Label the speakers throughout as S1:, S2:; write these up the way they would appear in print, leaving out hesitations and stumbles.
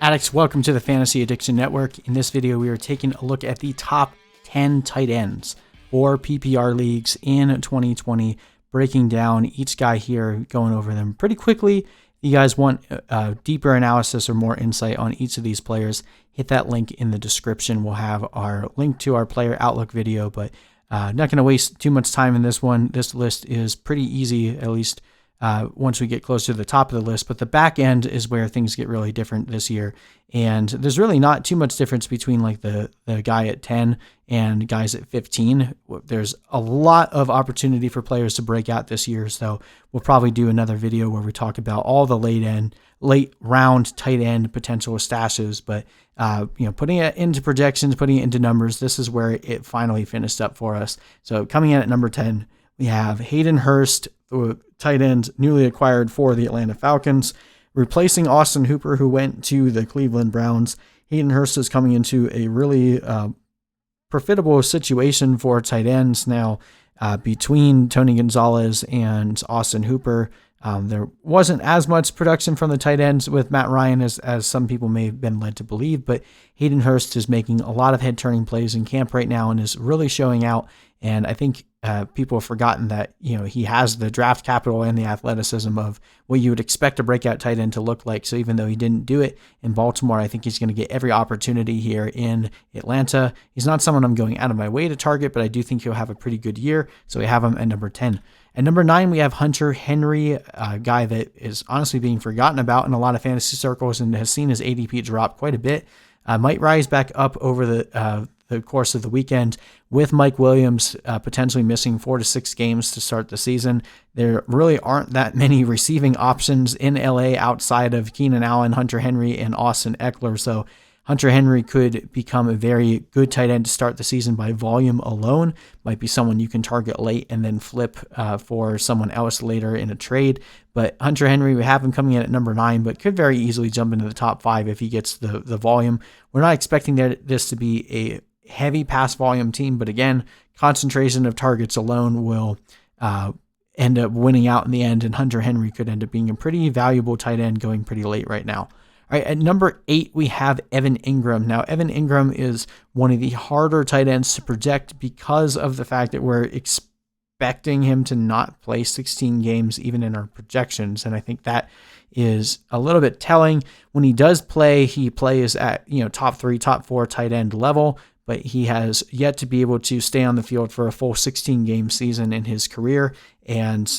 S1: Addicts, welcome to the Fantasy Addiction Network. In this video, we are taking a look at the top 10 tight ends for PPR leagues in 2020, breaking down each guy here, going over them pretty quickly. If you guys want deeper analysis or more insight on each of these players, hit that link in the description. We'll have our link to our player outlook video, but not going to waste too much time in this one. This list is pretty easy, at least once we get close to the top of the list, but the back end is where things get really different this year. And there's really not too much difference between like the guy at 10 and guys at 15. There's a lot of opportunity for players to break out this year. So we'll probably do another video where we talk about all the late round tight end potential stashes, but putting it into projections, putting it into numbers, this is where it finally finished up for us. So coming in at number 10, we have Hayden HURST, the tight end newly acquired for the Atlanta Falcons, replacing Austin Hooper, who went to the Cleveland Browns. Hayden HURST is coming into a really profitable situation for tight ends now between Tony Gonzalez and Austin Hooper. There wasn't as much production from the tight ends with Matt Ryan as some people may have been led to believe, but Hayden HURST is making a lot of head-turning plays in camp right now and is really showing out. And I think people have forgotten that, he has the draft capital and the athleticism of what you would expect a breakout tight end to look like. So even though he didn't do it in Baltimore, I think he's going to get every opportunity here in Atlanta. He's not someone I'm going out of my way to target, but I do think he'll have a pretty good year. So we have him at number 10. At number 9, we have Hunter Henry, a guy that is honestly being forgotten about in a lot of fantasy circles and has seen his ADP drop quite a bit. Might rise back up over the course of the weekend with Mike Williams potentially missing 4 to 6 games to start the season. There really aren't that many receiving options in LA outside of Keenan Allen, Hunter Henry, and Austin Eckler. So Hunter Henry could become a very good tight end to start the season by volume alone. Might be someone you can target late and then flip for someone else later in a trade. But Hunter Henry, we have him coming in at number 9, but could very easily jump into the top 5 if he gets the volume. We're not expecting this to be a heavy pass volume team, but again, concentration of targets alone will end up winning out in the end, and Hunter Henry could end up being a pretty valuable tight end going pretty late right now. All right, at number 8, we have Evan Engram. Now, Evan Engram is one of the harder tight ends to project because of the fact that we're expecting him to not play 16 games even in our projections, and I think that is a little bit telling. When he does play, he plays at top 3, top 4 tight end level, but he has yet to be able to stay on the field for a full 16-game season in his career. And,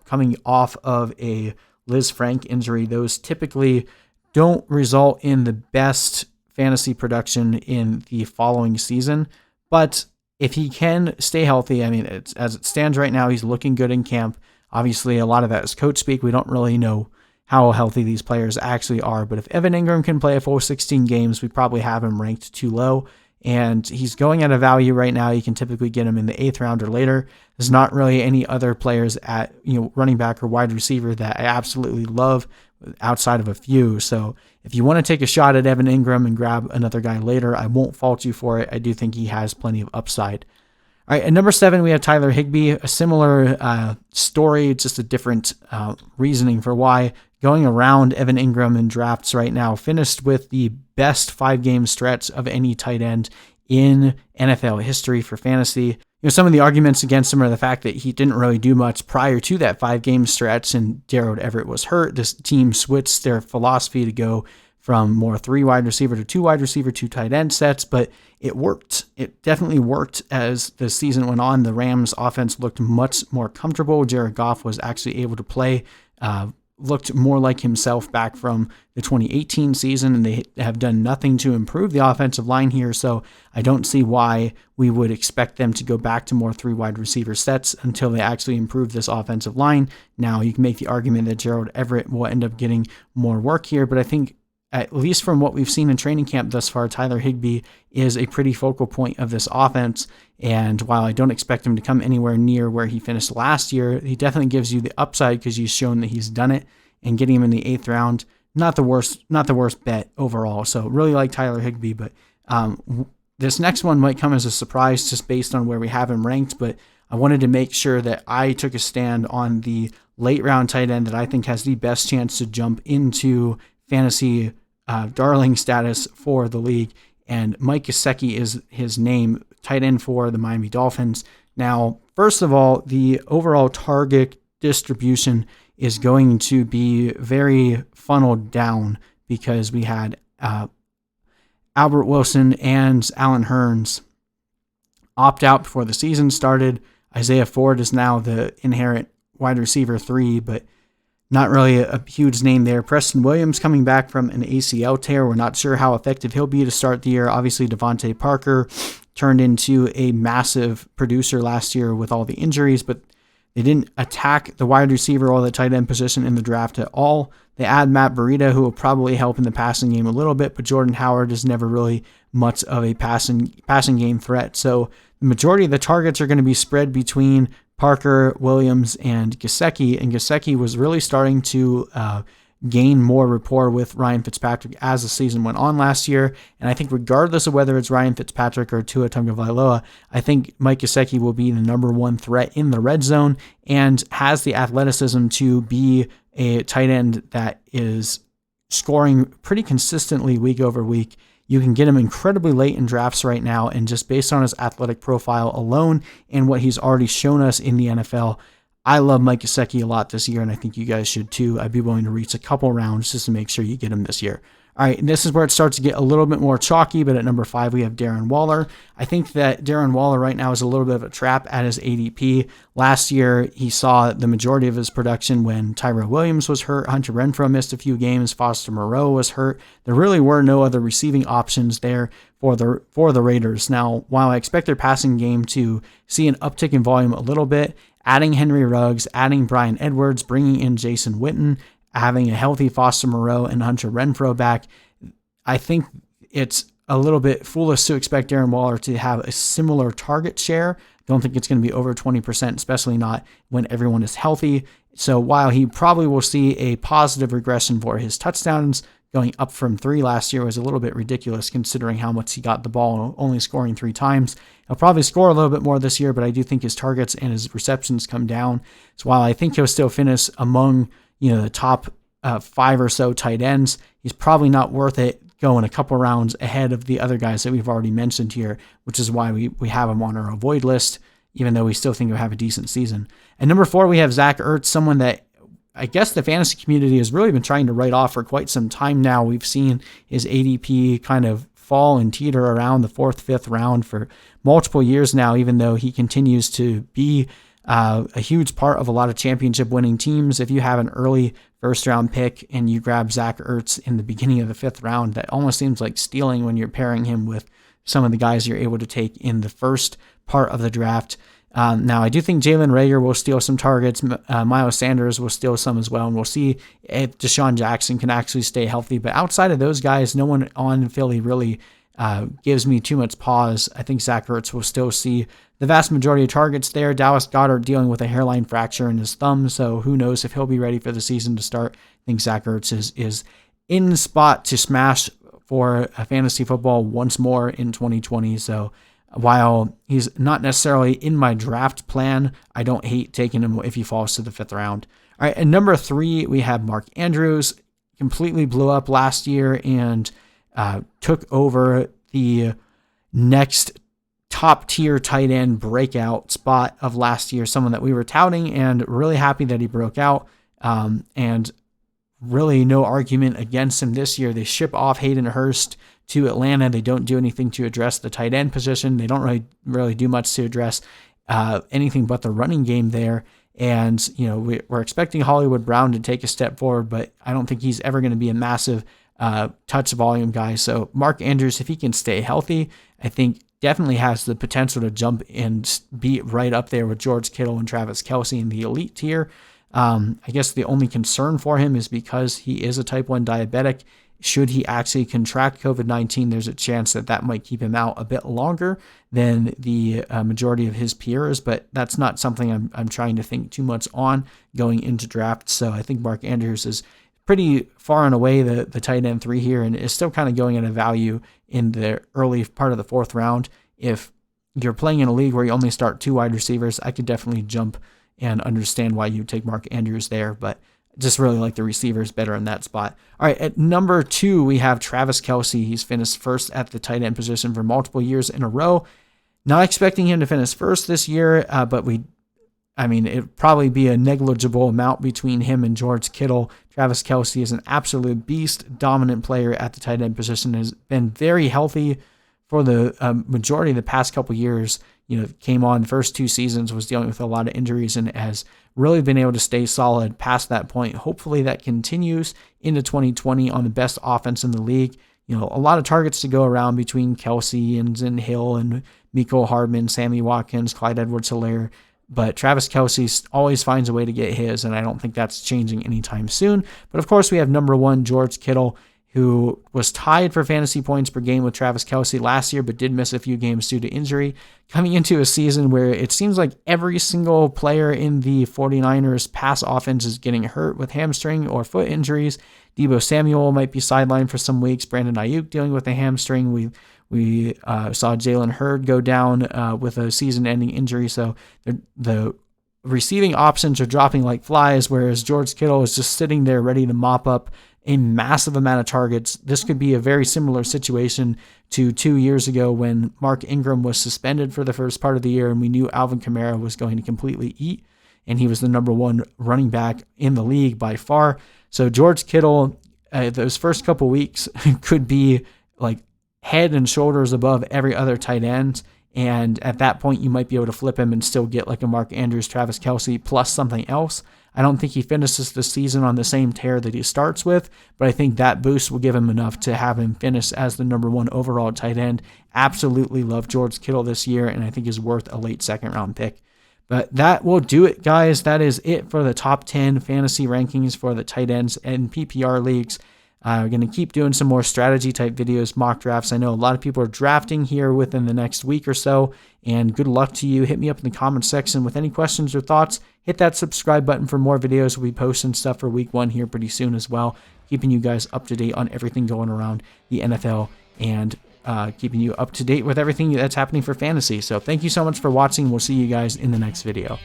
S1: coming off of a Liz Frank injury, those typically don't result in the best fantasy production in the following season. But if he can stay healthy, as it stands right now, he's looking good in camp. Obviously, a lot of that is coach speak. We don't really know how healthy these players actually are. But if Evan Engram can play a full 16 games, we probably have him ranked too low. And he's going at a value right now. You can typically get him in the 8th round or later. There's not really any other players at running back or wide receiver that I absolutely love outside of a few. So if you want to take a shot at Evan Engram and grab another guy later, I won't fault you for it. I do think he has plenty of upside. All right, at number 7, we have Tyler HIGBEE, a similar story, just a different reasoning for why. Going around Evan Engram in drafts right now, finished with the best 5-game stretch of any tight end in NFL history for fantasy. Some of the arguments against him are the fact that he didn't really do much prior to that 5-game stretch, and Gerald Everett was hurt. This team switched their philosophy to go from more 3 wide receiver to 2 wide receiver, 2 tight end sets, but it worked. It definitely worked as the season went on. The Rams offense looked much more comfortable. Jared Goff was actually able to play, looked more like himself back from the 2018 season, and they have done nothing to improve the offensive line here, so I don't see why we would expect them to go back to more 3 wide receiver sets until they actually improve this offensive line. Now, you can make the argument that Gerald Everett will end up getting more work here, but I think at least from what we've seen in training camp thus far, Tyler HIGBEE is a pretty focal point of this offense. And while I don't expect him to come anywhere near where he finished last year, he definitely gives you the upside because he's shown that he's done it. And getting him in the 8th round, not the worst bet overall. So really like Tyler HIGBEE, but this next one might come as a surprise just based on where we have him ranked. But I wanted to make sure that I took a stand on the late round tight end that I think has the best chance to jump into fantasy darling status for the league. And Mike Gesicki is his name, tight end for the Miami Dolphins. Now, first of all, the overall target distribution is going to be very funneled down because we had Albert Wilson and Allen Hurns opt out before the season started. Isaiah Ford is now the inherent wide receiver 3, but not really a huge name there. Preston Williams coming back from an ACL tear. We're not sure how effective he'll be to start the year. Obviously, Devontae Parker turned into a massive producer last year with all the injuries, but they didn't attack the wide receiver or the tight end position in the draft at all. They add Matt Breida, who will probably help in the passing game a little bit, but Jordan Howard is never really much of a passing game threat. So the majority of the targets are going to be spread between Parker, Williams, and Gesicki, and Gesicki was really starting to gain more rapport with Ryan Fitzpatrick as the season went on last year. And I think regardless of whether it's Ryan Fitzpatrick or Tua Tagovailoa, I think Mike Gesicki will be the number one threat in the red zone and has the athleticism to be a tight end that is scoring pretty consistently week over week. You can get him incredibly late in drafts right now, and just based on his athletic profile alone and what he's already shown us in the NFL, I love Mike Gesicki a lot this year, and I think you guys should too. I'd be willing to reach a couple rounds just to make sure you get him this year. All right, and this is where it starts to get a little bit more chalky, but at number 5, we have Darren Waller. I think that Darren Waller right now is a little bit of a trap at his ADP. Last year, he saw the majority of his production when Tyrell Williams was hurt. Hunter Renfrow missed a few games. Foster Moreau was hurt. There really were no other receiving options there for the Raiders. Now, while I expect their passing game to see an uptick in volume a little bit, adding Henry Ruggs, adding Bryan Edwards, bringing in Jason Witten, having a healthy Foster Moreau and Hunter Renfrow back, I think it's a little bit foolish to expect Darren Waller to have a similar target share. Don't think it's going to be over 20%, especially not when everyone is healthy. So while he probably will see a positive regression for his touchdowns, going up from 3 last year was a little bit ridiculous considering how much he got the ball, only scoring 3 times. He'll probably score a little bit more this year, but I do think his targets and his receptions come down. So while I think he'll still finish among the top 5 or so tight ends, he's probably not worth it going a couple rounds ahead of the other guys that we've already mentioned here, which is why we have him on our avoid list, even though we still think he'll have a decent season. At number 4, we have Zach Ertz, someone that I guess the fantasy community has really been trying to write off for quite some time now. We've seen his ADP kind of fall and teeter around the 4th, 5th round for multiple years now, even though he continues to be a huge part of a lot of championship winning teams. If you have an early first-round pick and you grab Zach Ertz in the beginning of the 5th round, that almost seems like stealing when you're pairing him with some of the guys you're able to take in the first part of the draft. Now, I do think Jalen Reagor will steal some targets. Miles Sanders will steal some as well, and we'll see if Deshaun Jackson can actually stay healthy. But outside of those guys, no one on Philly really gives me too much pause. I think Zach Ertz will still see the vast majority of targets there. Dallas Goedert dealing with a hairline fracture in his thumb, so who knows if he'll be ready for the season to start. I think Zach Ertz is in the spot to smash for fantasy football once more in 2020. So while he's not necessarily in my draft plan, I don't hate taking him if he falls to the 5th round. All right, at number 3, we have Mark Andrews. Completely blew up last year and took over the next top tier tight end breakout spot of last year, someone that we were touting, and really happy that he broke out. And really no argument against him this year. They ship off Hayden Hurst to Atlanta. They don't do anything to address the tight end position. They don't really do much to address anything but the running game there. And, we're expecting Hollywood Brown to take a step forward, but I don't think he's ever going to be a massive touch volume guy. So Mark Andrews, if he can stay healthy, I think definitely has the potential to jump and be right up there with George Kittle and Travis Kelce in the elite tier. I guess the only concern for him is because he is a type 1 diabetic. Should he actually contract COVID-19, there's a chance that might keep him out a bit longer than the majority of his peers, but that's not something I'm trying to think too much on going into draft. So I think Mark Andrews is pretty far and away the tight end 3 here, and is still kind of going at a value in the early part of the 4th round. If you're playing in a league where you only start 2 wide receivers, I could definitely jump and understand why you take Mark Andrews there, but just really like the receivers better in that spot. All right, at number 2, we have Travis KELCE. He's finished first at the tight end position for multiple years in a row. Not expecting him to finish first this year, but it'd probably be a negligible amount between him and George Kittle. Travis KELCE is an absolute beast, dominant player at the tight end position, has been very healthy for the majority of the past couple years. Came on the first 2 seasons, was dealing with a lot of injuries, and has really been able to stay solid past that point. Hopefully that continues into 2020 on the best offense in the league. A lot of targets to go around between KELCE and Hill and Mecole Hardman, Sammy Watkins, Clyde Edwards-Helaire. But Travis KELCE always finds a way to get his, and I don't think that's changing anytime soon. But of course, we have number 1, George Kittle, who was tied for fantasy points per game with Travis KELCE last year, but did miss a few games due to injury. Coming into a season where it seems like every single player in the 49ers pass offense is getting hurt with hamstring or foot injuries. Deebo Samuel might be sidelined for some weeks. Brandon Ayuk dealing with a hamstring. We saw Jalen Hurd go down with a season-ending injury. So the receiving options are dropping like flies, whereas George Kittle is just sitting there ready to mop up a massive amount of targets. This could be a very similar situation to 2 years ago when Mark Ingram was suspended for the first part of the year, and we knew Alvin Kamara was going to completely eat, and he was the number 1 running back in the league by far. So George Kittle, those first couple weeks could be like head and shoulders above every other tight end. And at that point, you might be able to flip him and still get like a Mark Andrews, Travis KELCE plus something else. I don't think he finishes the season on the same tear that he starts with, but I think that boost will give him enough to have him finish as the number 1 overall tight end. Absolutely love George Kittle this year, and I think is worth a late second-round pick. But that will do it, guys. That is it for the top 10 fantasy rankings for the tight ends and PPR leagues. We're going to keep doing some more strategy-type videos, mock drafts. I know a lot of people are drafting here within the next week or so, and good luck to you. Hit me up in the comments section with any questions or thoughts. Hit that subscribe button for more videos. We'll be posting stuff for week 1 here pretty soon as well, keeping you guys up to date on everything going around the NFL and keeping you up to date with everything that's happening for fantasy. So thank you so much for watching. We'll see you guys in the next video.